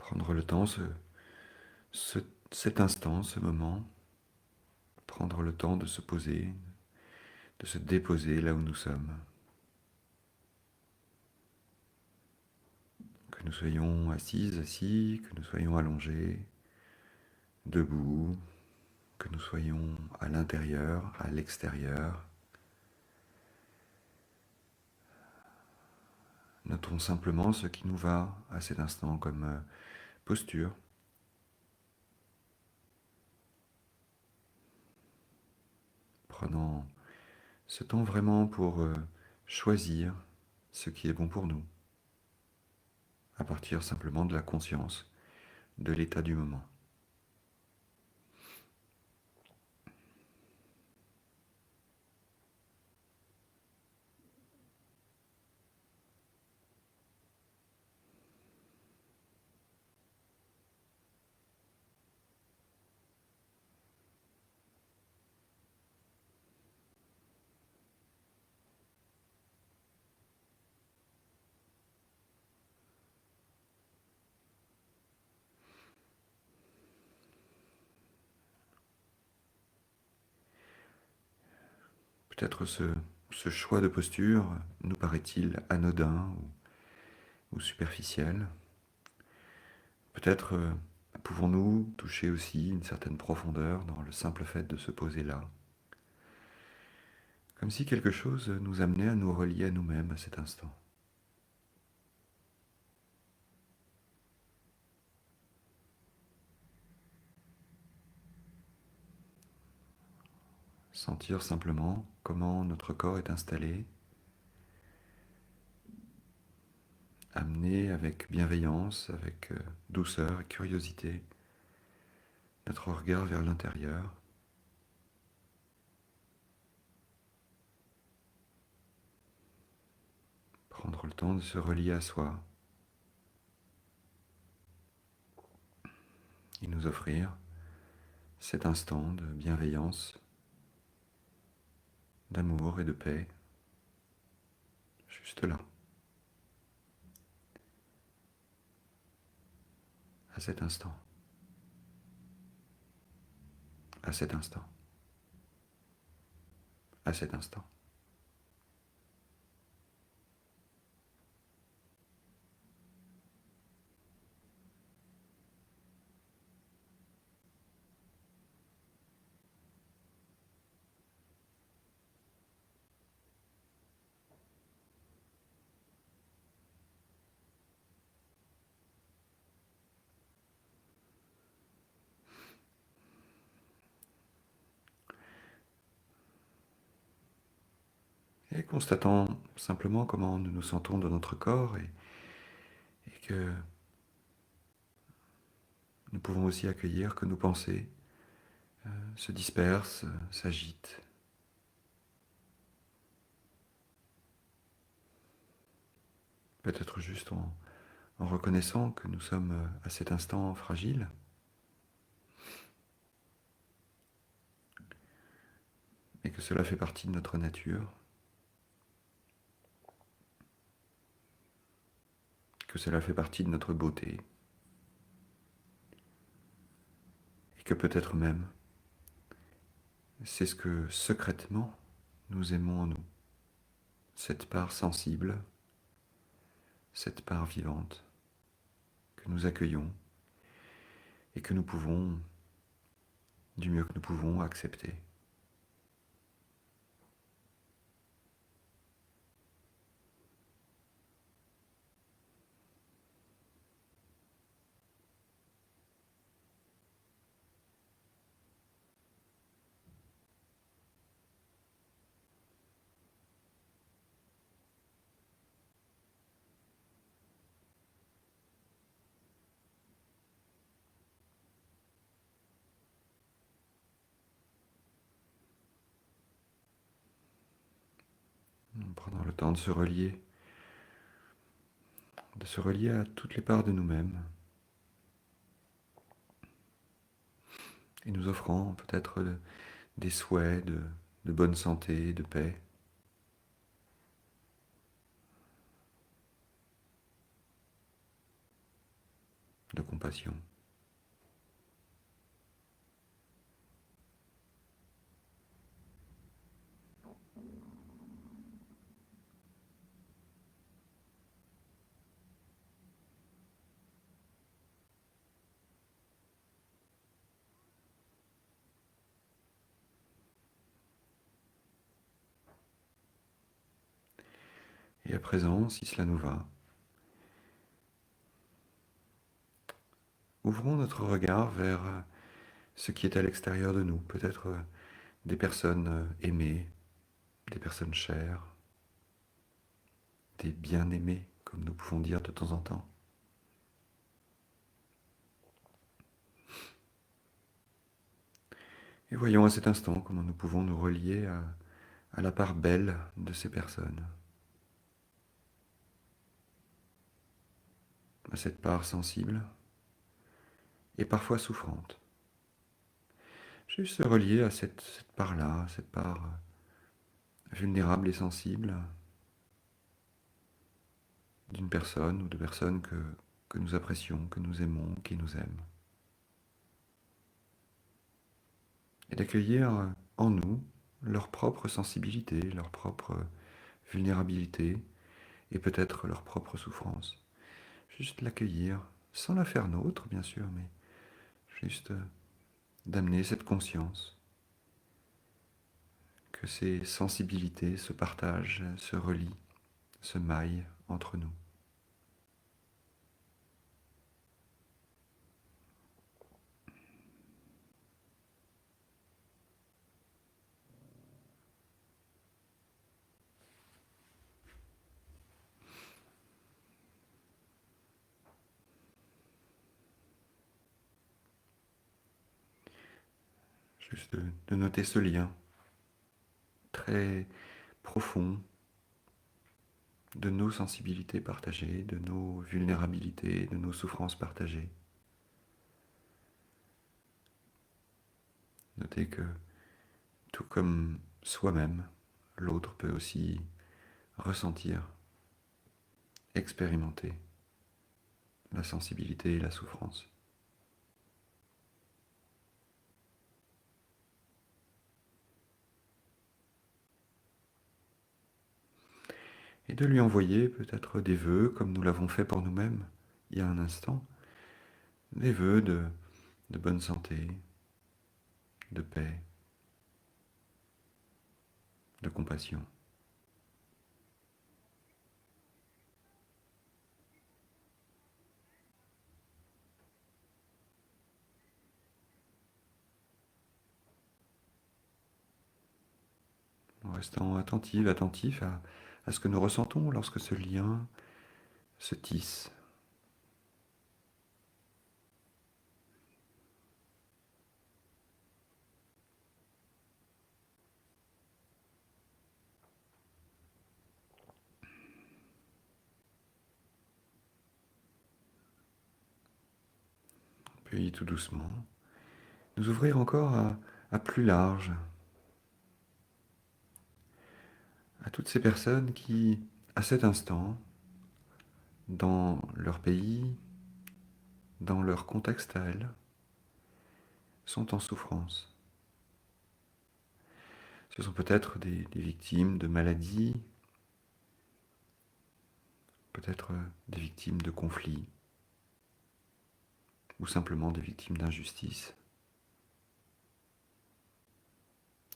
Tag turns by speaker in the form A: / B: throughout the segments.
A: Prendre le temps, ce- cet instant, ce moment, prendre le temps de se poser, de se déposer là où nous sommes. Que nous soyons assises, assis, que nous soyons allongés, debout, que nous soyons à l'intérieur, à l'extérieur. Notons simplement ce qui nous va à cet instant comme posture. Prenant ce temps vraiment pour choisir ce qui est bon pour nous, à partir simplement de la conscience, de l'état du moment. Peut-être ce choix de posture nous paraît-il anodin ou superficiel. Peut-être pouvons-nous toucher aussi une certaine profondeur dans le simple fait de se poser là, comme si quelque chose nous amenait à nous relier à nous-mêmes à cet instant. Sentir simplement comment notre corps est installé, amener avec bienveillance, avec douceur et curiosité notre regard vers l'intérieur. Prendre le temps de se relier à soi et nous offrir cet instant de bienveillance, d'amour et de paix, juste là, à cet instant, à cet instant, à cet instant. Et constatant simplement comment nous nous sentons dans notre corps et que nous pouvons aussi accueillir que nos pensées se dispersent, s'agitent. Peut-être juste en reconnaissant que nous sommes à cet instant fragiles et que cela fait partie de notre nature, que cela fait partie de notre beauté et que peut-être même c'est ce que secrètement nous aimons en nous, cette part sensible, cette part vivante que nous accueillons et que nous pouvons, du mieux que nous pouvons, accepter. En prenant le temps de se relier à toutes les parts de nous-mêmes et nous offrant peut-être des souhaits de bonne santé, de paix, de compassion. compassion. Et à présent, si cela nous va, ouvrons notre regard vers ce qui est à l'extérieur de nous, peut-être des personnes aimées, des personnes chères, des bien-aimés, comme nous pouvons dire de temps en temps. Et voyons à cet instant comment nous pouvons nous relier à la part belle de ces personnes, à cette part sensible et parfois souffrante. Juste se relier à cette part-là, cette part vulnérable et sensible d'une personne ou de personnes que nous apprécions, que nous aimons, qui nous aiment. Et d'accueillir en nous leur propre sensibilité, leur propre vulnérabilité et peut-être leur propre souffrance. Juste l'accueillir, sans la faire nôtre, bien sûr, mais juste d'amener cette conscience que ces sensibilités se partagent, se relient, se maillent entre nous. Juste de noter ce lien très profond de nos sensibilités partagées, de nos vulnérabilités, de nos souffrances partagées. Notez que tout comme soi-même, l'autre peut aussi ressentir, expérimenter la sensibilité et la souffrance. Et de lui envoyer peut-être des vœux, comme nous l'avons fait pour nous-mêmes il y a un instant, des vœux de bonne santé, de paix, de compassion. En restant attentif à ce que nous ressentons lorsque ce lien se tisse. Puis tout doucement, nous ouvrir encore à plus large, à toutes ces personnes qui, à cet instant, dans leur pays, dans leur contexte à elles, sont en souffrance. Ce sont peut-être des victimes de maladies, peut-être des victimes de conflits, ou simplement des victimes d'injustice,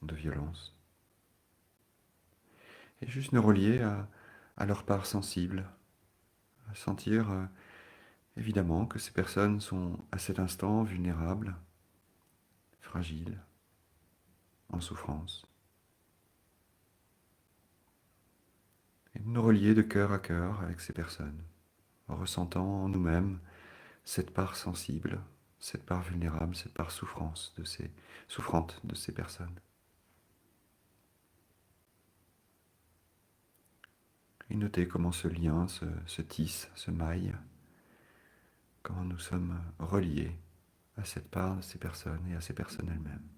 A: de violence. Et juste nous relier à leur part sensible, à sentir évidemment que ces personnes sont à cet instant vulnérables, fragiles, en souffrance. Et de nous relier de cœur à cœur avec ces personnes, en ressentant en nous-mêmes cette part sensible, cette part vulnérable, cette part souffrante de ces personnes. Et noter comment ce lien se tisse, se maille, comment nous sommes reliés à cette part de ces personnes et à ces personnes elles-mêmes.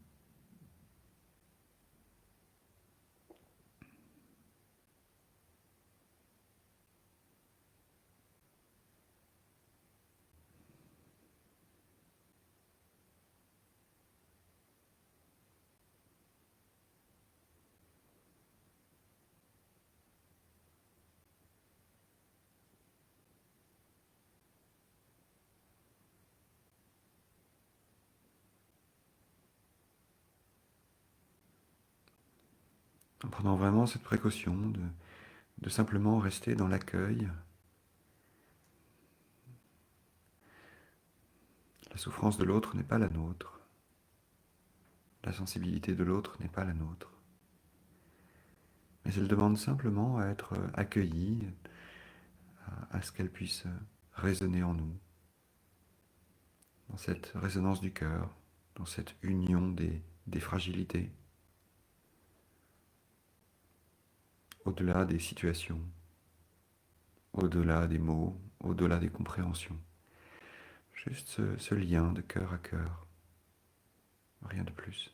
A: en prenant vraiment cette précaution de simplement rester dans l'accueil. La souffrance de l'autre n'est pas la nôtre. La sensibilité de l'autre n'est pas la nôtre. Mais elle demande simplement à être accueillie, à ce qu'elle puisse résonner en nous, dans cette résonance du cœur, dans cette union des fragilités, au-delà des situations, au-delà des mots, au-delà des compréhensions. Juste ce lien de cœur à cœur, rien de plus.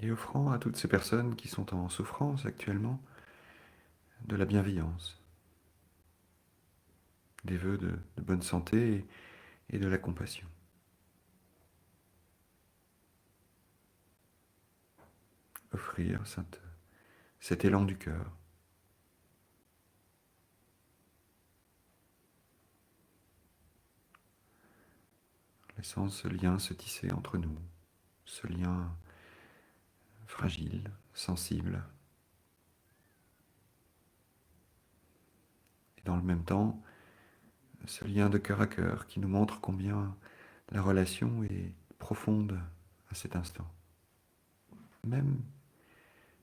A: Et offrant à toutes ces personnes qui sont en souffrance actuellement de la bienveillance, des vœux de bonne santé et de la compassion. Offrir cet élan du cœur, laissant ce lien se tisser entre nous, ce lien fragile, sensible, et dans le même temps, ce lien de cœur à cœur qui nous montre combien la relation est profonde à cet instant. Même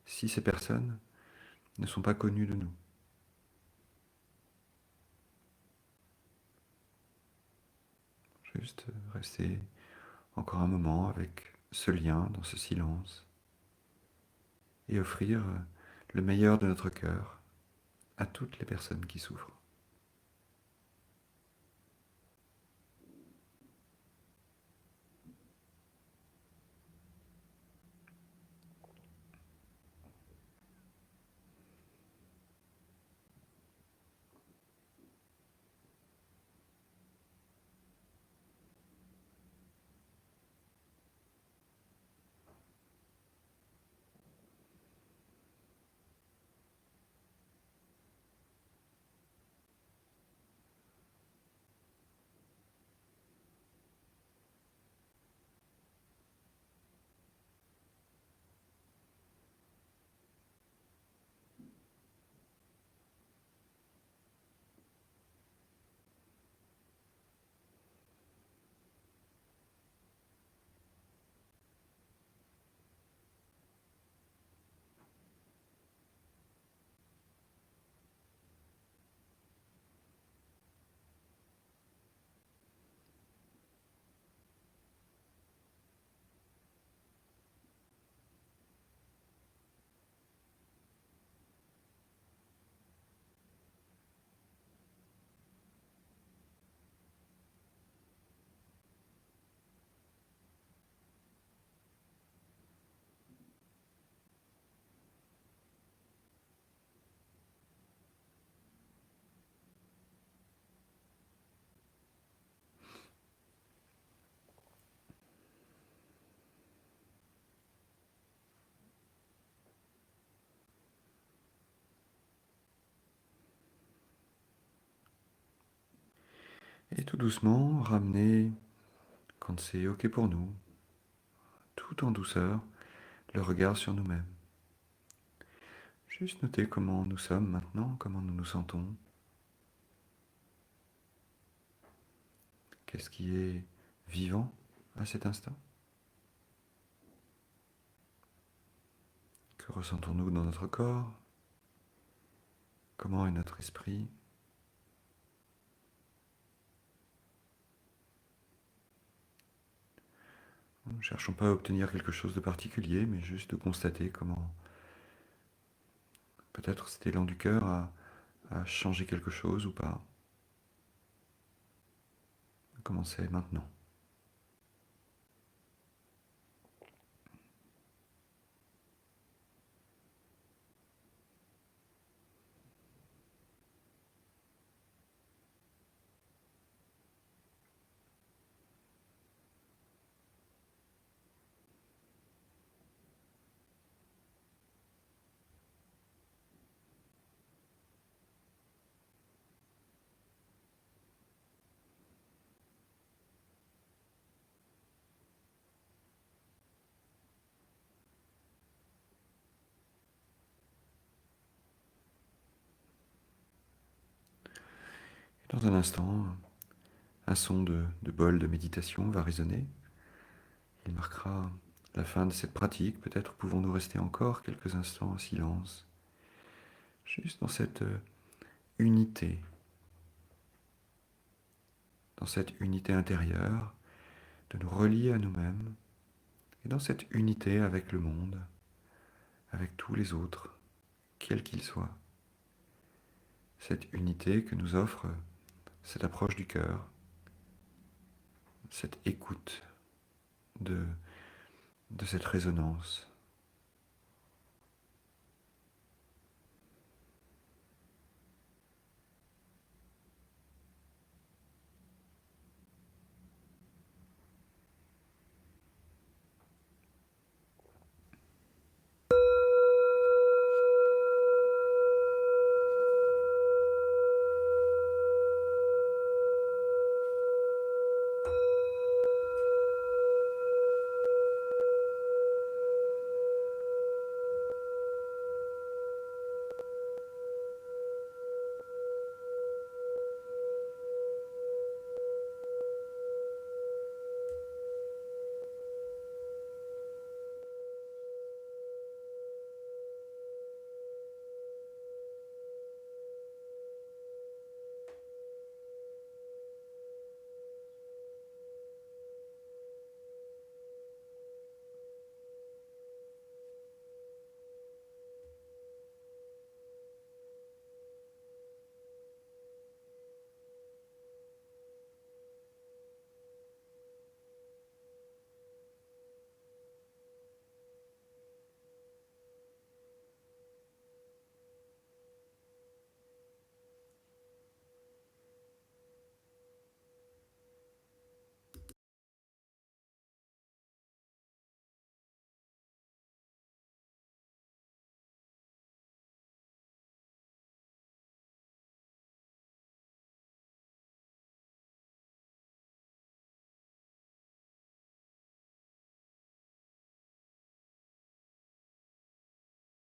A: si ces personnes ne sont pas connues de nous. Juste rester encore un moment avec ce lien dans ce silence et offrir le meilleur de notre cœur à toutes les personnes qui souffrent. Et tout doucement, ramener, quand c'est OK pour nous, tout en douceur, le regard sur nous-mêmes. Juste noter comment nous sommes maintenant, comment nous nous sentons. Qu'est-ce qui est vivant à cet instant? Que ressentons-nous dans notre corps? Comment est notre esprit? Ne cherchons pas à obtenir quelque chose de particulier, mais juste de constater comment peut-être cet élan du cœur a changé quelque chose ou pas. Comment c'est maintenant? Dans un instant, un son de bol de méditation va résonner. Il marquera la fin de cette pratique. Peut-être pouvons-nous rester encore quelques instants en silence, juste dans cette unité, dans cette unité intérieure, de nous relier à nous-mêmes, et dans cette unité avec le monde, avec tous les autres, quels qu'ils soient. Cette unité que nous offre cette approche du cœur, cette écoute de cette résonance.